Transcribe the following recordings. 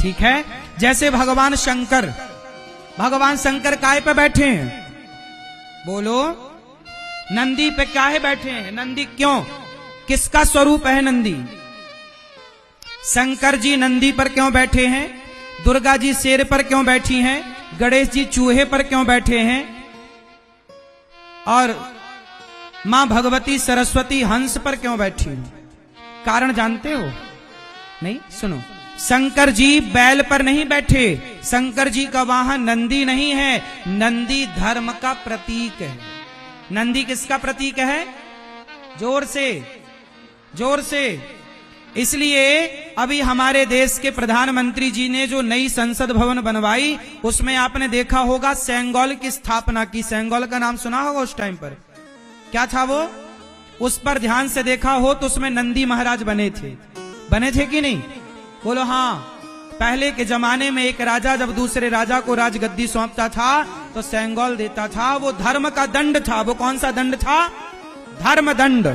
ठीक है। जैसे भगवान शंकर काय पे बैठे हैं? बोलो, नंदी पे काहे बैठे हैं? नंदी क्यों, किसका स्वरूप है नंदी? शंकर जी नंदी पर क्यों बैठे हैं? दुर्गा जी शेर पर क्यों बैठी हैं? गणेश जी चूहे पर क्यों बैठे हैं? और मां भगवती सरस्वती हंस पर क्यों बैठी हैं? कारण जानते हो? नहीं, सुनो। शंकर जी बैल पर नहीं बैठे, शंकर जी का वाहन नंदी नहीं है, नंदी धर्म का प्रतीक है। नंदी किसका प्रतीक है? जोर से, जोर से। इसलिए अभी हमारे देश के प्रधानमंत्री जी ने जो नई संसद भवन बनवाई, उसमें आपने देखा होगा सेंगोल की स्थापना की। सेंगोल का नाम सुना होगा उस टाइम पर। क्या था वो? उस पर ध्यान से देखा हो तो उसमें नंदी महाराज बने थे कि नहीं? बोलो हाँ। पहले के जमाने में एक राजा जब दूसरे राजा को राजगद्दी सौंपता था तो सेंगोल देता था। वो धर्म का दंड था। वो कौन सा दंड था? धर्म दंड।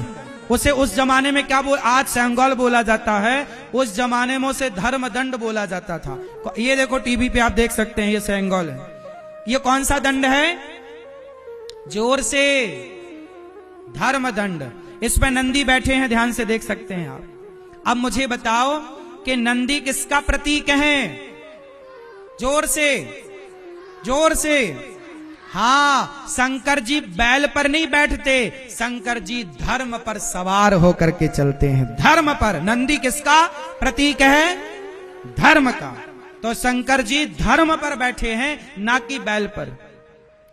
उसे उस जमाने में क्या आज सेंगोल बोला जाता है, उस जमाने में उसे धर्म दंड बोला जाता था। ये देखो टीवी पे आप देख सकते हैं, ये सेंगोल है। ये कौन सा दंड है? जोर से, धर्म दंड। इस पर नंदी बैठे हैं, ध्यान से देख सकते हैं आप। अब मुझे बताओ कि नंदी किसका प्रतीक है? जोर से, जोर से। हाँ, शंकर जी बैल पर नहीं बैठते, शंकर जी धर्म पर सवार होकर के चलते हैं। धर्म पर। नंदी किसका प्रतीक है? धर्म का। तो शंकर जी धर्म पर बैठे हैं, ना कि बैल पर।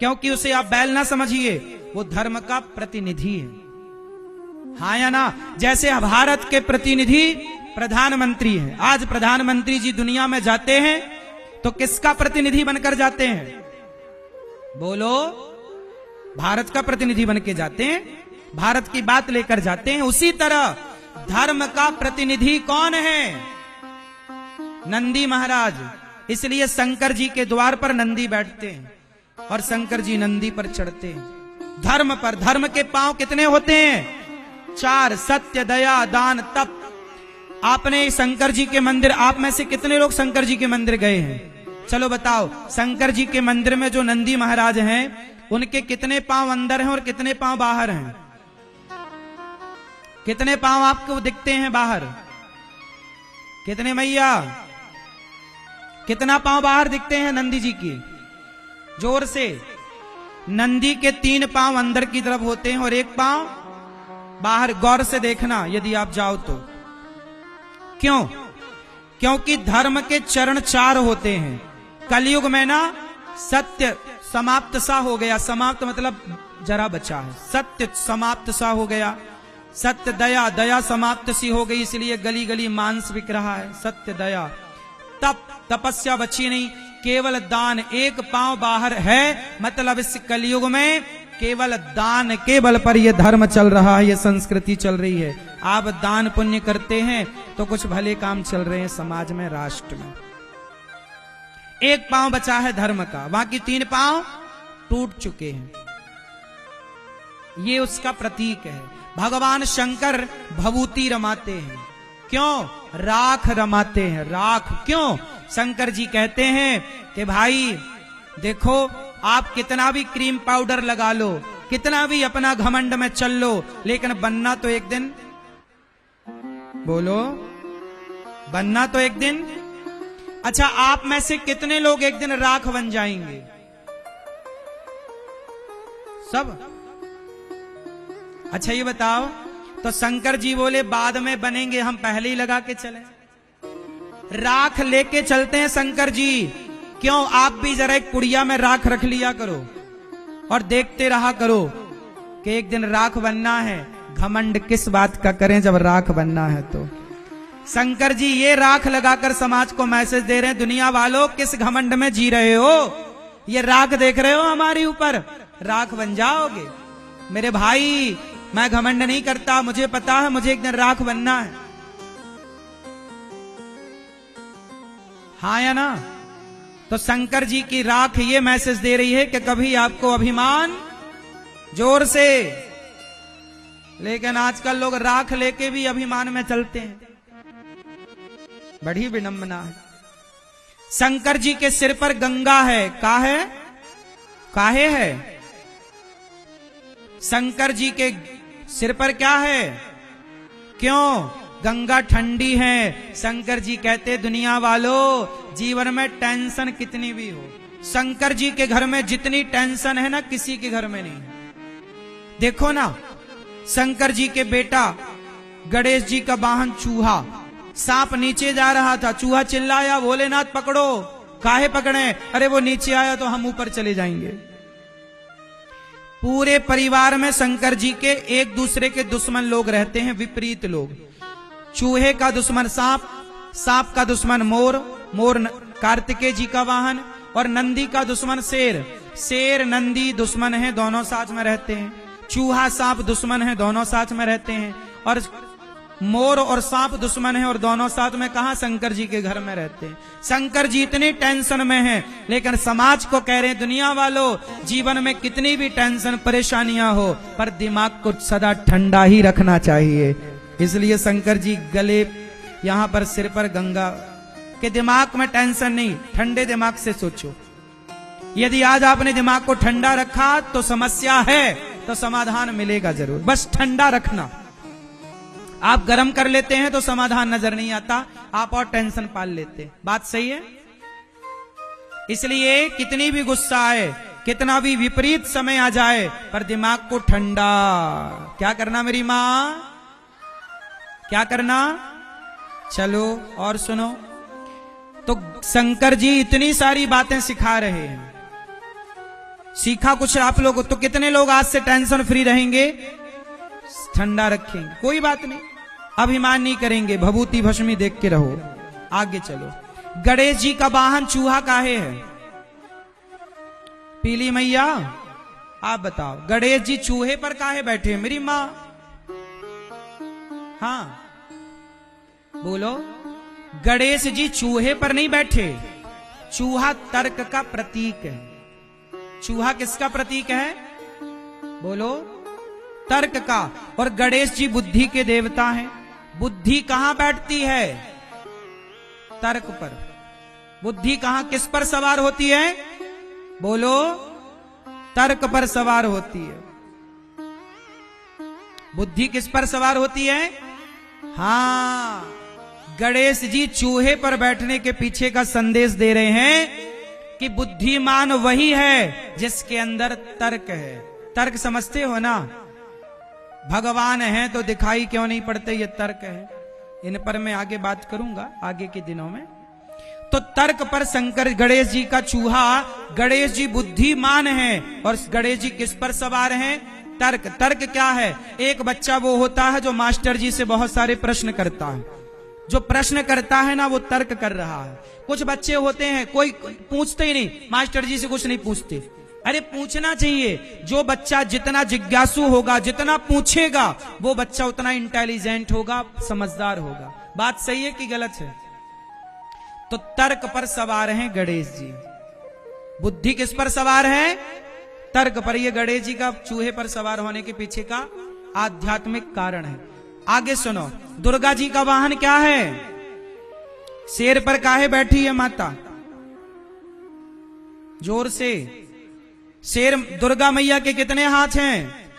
क्योंकि उसे आप बैल ना समझिए, वो धर्म का प्रतिनिधि है। हाँ या ना? जैसे भारत के प्रतिनिधि प्रधानमंत्री हैं। आज प्रधानमंत्री जी दुनिया में जाते हैं तो किसका प्रतिनिधि बनकर जाते हैं? बोलो, भारत का प्रतिनिधि बन के जाते हैं, भारत की बात लेकर जाते हैं। उसी तरह धर्म का प्रतिनिधि कौन है? नंदी महाराज। इसलिए शंकर जी के द्वार पर नंदी बैठते हैं और शंकर जी नंदी पर चढ़ते हैं। धर्म पर। धर्म के पांव कितने होते हैं? 4। सत्य, दया, दान, तप। आपने शंकर जी के मंदिर, आप में से कितने लोग शंकर जी के मंदिर गए हैं? चलो बताओ, शंकर जी के मंदिर में जो नंदी महाराज हैं, उनके कितने पांव अंदर हैं और कितने पांव बाहर हैं? कितने पांव आपको दिखते हैं बाहर? कितने मैया? कितना पांव बाहर दिखते हैं नंदी जी की? जोर से। नंदी के 3 पांव अंदर की तरफ होते हैं और 1 पांव बाहर। गौर से देखना यदि आप जाओ तो। क्यों? क्योंकि धर्म के चरण 4 होते हैं। कलयुग में ना सत्य समाप्त सा हो गया। समाप्त मतलब जरा बचा है। सत्य समाप्त सा हो गया। सत्य, दया, दया समाप्त सी हो गई, इसलिए गली गली मांस बिक रहा है। सत्य, दया। तप, तपस्या बची नहीं। केवल दान। 1 पांव बाहर है, मतलब इस कलयुग में केवल दान के बल पर यह धर्म चल रहा है, यह संस्कृति चल रही है। आप दान पुण्य करते हैं तो कुछ भले काम चल रहे हैं समाज में, राष्ट्र में। 1 पांव बचा है धर्म का, बाकी 3 पांव टूट चुके हैं। ये उसका प्रतीक है। भगवान शंकर भभूति रमाते हैं। क्यों? राख रमाते हैं। राख। क्यों? शंकर जी कहते हैं कि भाई देखो, आप कितना भी क्रीम पाउडर लगा लो, कितना भी अपना घमंड में चल लो, लेकिन बनना तो एक दिन, बोलो, बनना तो एक दिन। अच्छा, आप में से कितने लोग एक दिन राख बन जाएंगे? सब? अच्छा ये बताओ, तो शंकर जी बोले बाद में बनेंगे, हम पहले ही लगा के चले। राख लेके चलते हैं शंकर जी। क्यों? आप भी जरा एक पुड़िया में राख रख लिया करो और देखते रहा करो कि एक दिन राख बनना है। घमंड किस बात का करें जब राख बनना है तो। शंकर जी ये राख लगाकर समाज को मैसेज दे रहे हैं, दुनिया वालों किस घमंड में जी रहे हो? ये राख देख रहे हो हमारे ऊपर? राख बन जाओगे। मेरे भाई, मैं घमंड नहीं करता, मुझे पता है मुझे एक दिन राख बनना है। हाँ या ना? तो शंकर जी की राख ये मैसेज दे रही है कि कभी आपको अभिमान, जोर से। लेकिन आजकल लोग राख लेके भी अभिमान में चलते हैं। बड़ी विडंबना है। शंकर जी के सिर पर गंगा है, काहे है? शंकर जी के सिर पर क्या है? क्यों? गंगा ठंडी है। शंकर जी कहते दुनिया वालों, जीवन में टेंशन कितनी भी हो, शंकर जी के घर में जितनी टेंशन है ना, किसी के घर में नहीं है। देखो ना, शंकर जी के बेटा गणेश जी का वाहन चूहा, सांप नीचे जा रहा था, चूहा चिल्लाया भोलेनाथ पकड़ो। काहे पकड़े? अरे वो नीचे आया तो हम ऊपर चले जाएंगे। पूरे परिवार में शंकर जी के एक दूसरे के दुश्मन लोग रहते हैं, विपरीत लोग। चूहे का दुश्मन सांप, सांप का दुश्मन मोर, मोर कार्तिकेय जी का वाहन, और नंदी का दुश्मन शेर, शेर नंदी दुश्मन है, दोनों साथ में रहते हैं। चूहा सांप दुश्मन है, दोनों साथ में रहते हैं। और मोर और सांप दुश्मन है और दोनों साथ में कहा? शंकर जी के घर में रहते हैं। शंकर जी इतनी टेंशन में हैं, लेकिन समाज को कह रहे हैं दुनिया वालों, जीवन में कितनी भी टेंशन परेशानियां हो, पर दिमाग को सदा ठंडा ही रखना चाहिए। इसलिए शंकर जी गले यहां पर सिर पर गंगा के, दिमाग में टेंशन नहीं, ठंडे दिमाग से सोचो। यदि आज आपने दिमाग को ठंडा रखा तो समस्या है तो समाधान मिलेगा जरूर, बस ठंडा रखना। आप गर्म कर लेते हैं तो समाधान नजर नहीं आता, आप और टेंशन पाल लेते हैं। बात सही है? इसलिए कितनी भी गुस्सा आए, कितना भी विपरीत समय आ जाए, पर दिमाग को ठंडा क्या करना मेरी मां? क्या करना? चलो और सुनो। तो शंकर जी इतनी सारी बातें सिखा रहे हैं। सीखा कुछ आप लोग तो कितने लोग आज से टेंशन फ्री रहेंगे, ठंडा रखेंगे, कोई बात नहीं, अभिमान नहीं करेंगे, भभूति भस्मी देख के रहो। आगे चलो। गणेश जी का वाहन चूहा काहे है? पीली मैया आप बताओ, गणेश जी चूहे पर काहे बैठे हैं मेरी मां? हाँ बोलो। गणेश जी चूहे पर नहीं बैठे, चूहा तर्क का प्रतीक है। चूहा किसका प्रतीक है? बोलो। तर्क का। और गणेश जी बुद्धि के देवता हैं। बुद्धि कहां बैठती है? तर्क पर। बुद्धि कहां किस पर सवार होती है? बोलो। तर्क पर सवार होती है। बुद्धि किस पर सवार होती है? हाँ, गणेश जी चूहे पर बैठने के पीछे का संदेश दे रहे हैं कि बुद्धिमान वही है जिसके अंदर तर्क है। तर्क समझते हो ना? भगवान है तो दिखाई क्यों नहीं पड़ते? ये तर्क है। इन पर मैं आगे बात करूंगा आगे के दिनों में। तो तर्क पर शंकर गणेश जी का चूहा, गणेश जी बुद्धिमान है और गणेश जी किस पर सवार हैं? तर्क। तर्क क्या है? एक बच्चा वो होता है जो मास्टर जी से बहुत सारे प्रश्न करता है। जो प्रश्न करता है ना वो तर्क कर रहा है। कुछ बच्चे होते हैं कोई पूछते ही नहीं, मास्टर जी से कुछ नहीं पूछते। अरे पूछना चाहिए। जो बच्चा जितना जिज्ञासु होगा, जितना पूछेगा, वो बच्चा उतना इंटेलिजेंट होगा, समझदार होगा। बात सही है कि गलत है? तो तर्क पर सवार हैं गणेश जी। बुद्धि किस पर सवार है? तर्क पर। ये गणेश जी का चूहे पर सवार होने के पीछे का आध्यात्मिक कारण है। आगे सुनो। दुर्गा जी का वाहन क्या है? शेर पर काहे बैठी है माता? जोर से। शेर दुर्गा मैया के कितने हाथ हैं?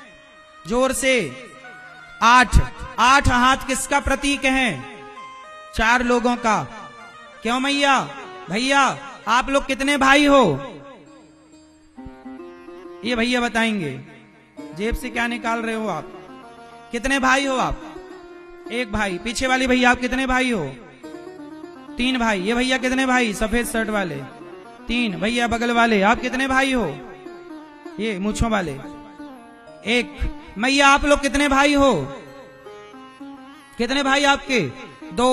जोर से। 8। 8 हाथ किसका प्रतीक है? 4 लोगों का। क्यों मैया? भैया आप लोग कितने भाई हो? ये भैया बताएंगे। जेब से क्या निकाल रहे हो आप? कितने भाई हो आप? 1 भाई। पीछे वाली भैया आप कितने भाई हो? 3 भाई। ये भैया कितने भाई? सफेद शर्ट वाले 3। भैया बगल वाले आप कितने भाई हो? ये मूंछों वाले 1। मैया आप लोग कितने भाई हो? कितने भाई आपके? 2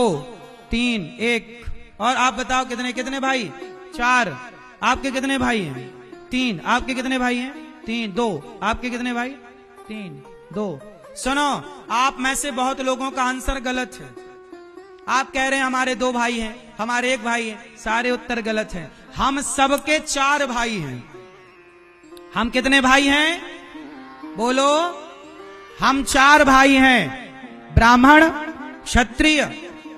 3 1। और आप बताओ कितने कितने भाई? 4। आपके कितने भाई हैं? 3। आपके कितने भाई हैं? 3 2। आपके कितने भाई? 3 2। सुनो, आप में से बहुत लोगों का आंसर गलत है। आप कह रहे हैं हमारे 2 भाई हैं, हमारे 1 भाई है। सारे उत्तर गलत हैं। हम सबके 4 भाई हैं। हम कितने भाई हैं? बोलो। हम 4 भाई हैं। ब्राह्मण, क्षत्रिय,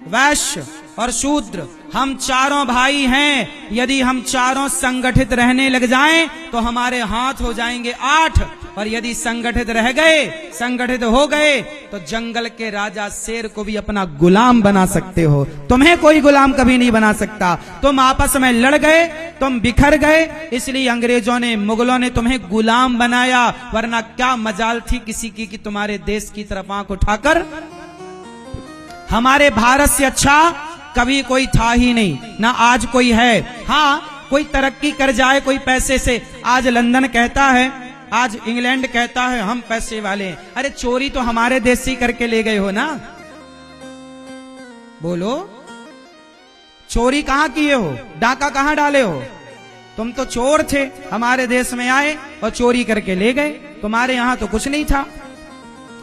वैश्य और शूद्र। हम चारों भाई हैं, यदि हम चारों संगठित रहने लग जाएं तो हमारे हाथ हो जाएंगे 8, और यदि संगठित रह गए, संगठित हो गए तो जंगल के राजा शेर को भी अपना गुलाम बना सकते हो। तुम्हें कोई गुलाम कभी नहीं बना सकता। तुम आपस में लड़ गए, तुम बिखर गए, इसलिए अंग्रेजों ने, मुगलों ने तुम्हें गुलाम बनाया, वरना क्या मजाल थी किसी की कि तुम्हारे देश की तरफ आंख उठाकर। हमारे भारत से अच्छा कभी कोई था ही नहीं, ना आज कोई है। हाँ, कोई तरक्की कर जाए कोई पैसे से, आज लंदन कहता है, आज इंग्लैंड कहता है हम पैसे वाले हैं। अरे चोरी तो हमारे देश से करके ले गए हो ना, बोलो चोरी कहां किए हो, डाका कहां डाले हो? तुम तो चोर थे, हमारे देश में आए और चोरी करके ले गए। तुम्हारे यहां तो कुछ नहीं था,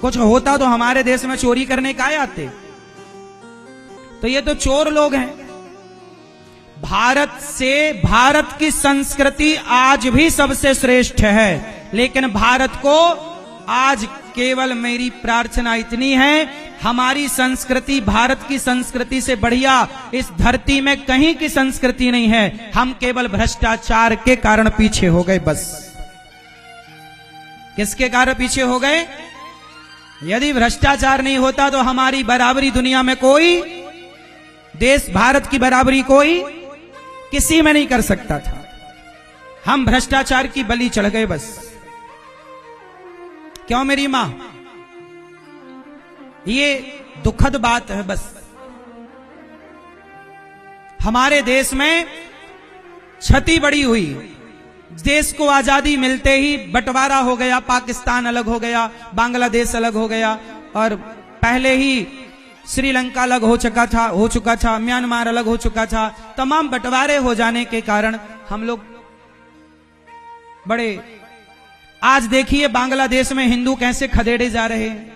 कुछ होता तो हमारे देश में चोरी करने का आते। तो ये तो चोर लोग हैं। भारत की संस्कृति आज भी सबसे श्रेष्ठ है, लेकिन भारत को आज केवल मेरी प्रार्थना इतनी है, हमारी संस्कृति भारत की संस्कृति से बढ़िया इस धरती में कहीं की संस्कृति नहीं है। हम केवल भ्रष्टाचार के कारण पीछे हो गए बस। किसके कारण पीछे हो गए? यदि भ्रष्टाचार नहीं होता तो हमारी बराबरी दुनिया में कोई देश, भारत की बराबरी कोई किसी में नहीं कर सकता था। हम भ्रष्टाचार की बलि चढ़ गए बस। क्यों मेरी मां? ये दुखद बात है बस। हमारे देश में क्षति बड़ी हुई। देश को आजादी मिलते ही बंटवारा हो गया, पाकिस्तान अलग हो गया, बांग्लादेश अलग हो गया, और पहले ही श्रीलंका अलग हो चुका था, म्यांमार अलग हो चुका था। तमाम बंटवारे हो जाने के कारण हम लोग बड़े, आज देखिए बांग्लादेश में हिंदू कैसे खदेड़े जा रहे हैं,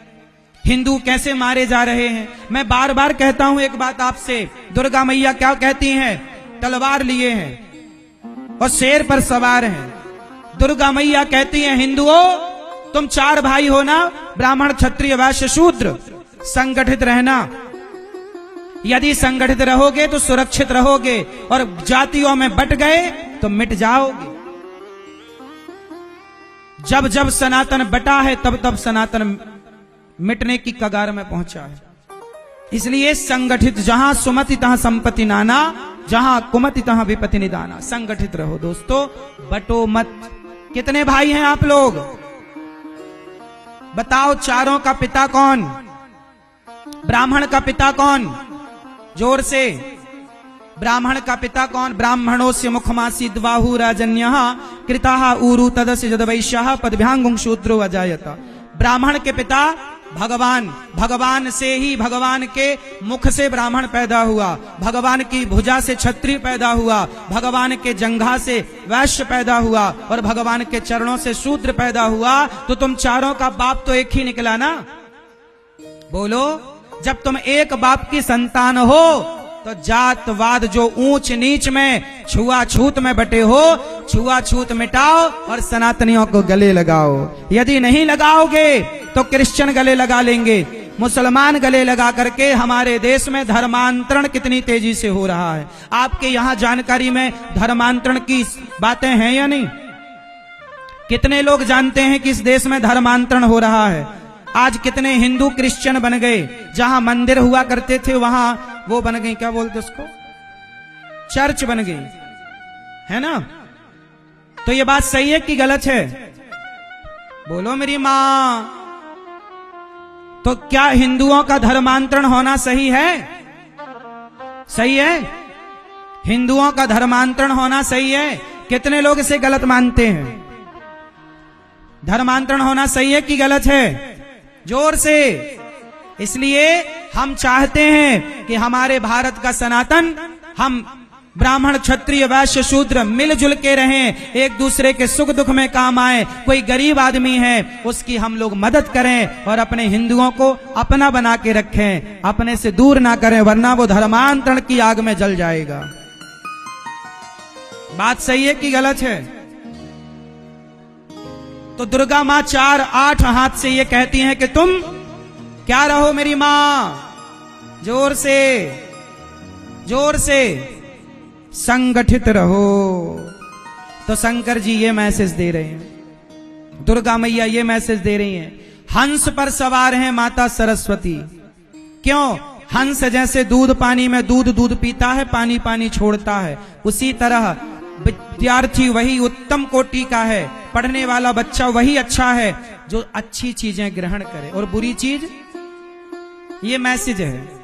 हिंदू कैसे मारे जा रहे हैं। मैं बार बार कहता हूं एक बात आपसे, दुर्गा मैया क्या कहती हैं? तलवार लिए हैं और शेर पर सवार हैं। दुर्गा मैया कहती हैं, हिंदुओं तुम 4 भाई हो ना, ब्राह्मण क्षत्रिय वैश्य शूद्र, संगठित रहना। यदि संगठित रहोगे तो सुरक्षित रहोगे, और जातियों में बट गए तो मिट जाओगे। जब जब सनातन बटा है तब तब सनातन मिटने की कगार में पहुंचा है। इसलिए संगठित, जहां सुमति तहां संपत्ति नाना, जहां कुमति तहां विपत्ति निदाना। संगठित रहो दोस्तों, बटो मत। कितने भाई हैं आप लोग? बताओ, चारों का पिता कौन? ब्राह्मण का पिता कौन? जोर से, ब्राह्मण का पिता कौन? ब्राह्मणोस्य मुखमासी द्वाहु राजन्यः कृताः ऊरु तदस्य जदवैश्यः पदभ्यांगुं शूद्रो अजायत। ब्राह्मण के पिता भगवान, भगवान से ही, भगवान के मुख से ब्राह्मण पैदा हुआ, भगवान की भुजा से क्षत्रिय पैदा हुआ, भगवान के जंघा से वैश्य पैदा हुआ, और भगवान के चरणों से शूद्र पैदा हुआ। तो तुम चारों का बाप तो एक ही निकला ना? बोलो, जब तुम एक बाप की संतान हो तो जातवाद जो ऊंच नीच में, छुआछूत में बटे हो, छुआछूत मिटाओ और सनातनियों को गले लगाओ। यदि नहीं लगाओगे तो क्रिश्चियन गले लगा लेंगे, मुसलमान गले लगा करके। हमारे देश में धर्मांतरण कितनी तेजी से हो रहा है। आपके यहां जानकारी में धर्मांतरण की बातें हैं या नहीं? कितने लोग जानते हैं कि इस देश में धर्मांतरण हो रहा है? आज कितने हिंदू क्रिश्चियन बन गए। जहां मंदिर हुआ करते थे वहां वो बन गई, क्या बोलते उसको, चर्च बन गई, है ना? तो ये बात सही है कि गलत है? बोलो मेरी मां। तो क्या हिंदुओं का धर्मांतरण होना सही है? सही है? हिंदुओं का धर्मांतरण होना सही है? कितने लोग इसे गलत मानते हैं? धर्मांतरण होना सही है कि गलत है? जोर से। इसलिए हम चाहते हैं कि हमारे भारत का सनातन, हम ब्राह्मण क्षत्रिय वैश्य शूद्र मिलजुल के रहें, एक दूसरे के सुख दुख में काम आए। कोई गरीब आदमी है उसकी हम लोग मदद करें, और अपने हिंदुओं को अपना बना के रखें, अपने से दूर ना करें, वरना वो धर्मांतरण की आग में जल जाएगा। बात सही है कि गलत है? तो दुर्गा मां 4-8 हाथ से ये कहती हैं कि तुम क्या रहो मेरी मां, जोर से, जोर से संगठित रहो। तो शंकर जी ये मैसेज दे रहे हैं, दुर्गा मैया ये मैसेज दे रही हैं। हंस पर सवार हैं माता सरस्वती। क्यों? हंस जैसे दूध पानी में दूध पीता है, पानी पानी छोड़ता है, उसी तरह विद्यार्थी वही उत्तम कोटि का है, पढ़ने वाला बच्चा वही अच्छा है जो अच्छी चीजें ग्रहण करे और बुरी चीज, ये मैसेज है।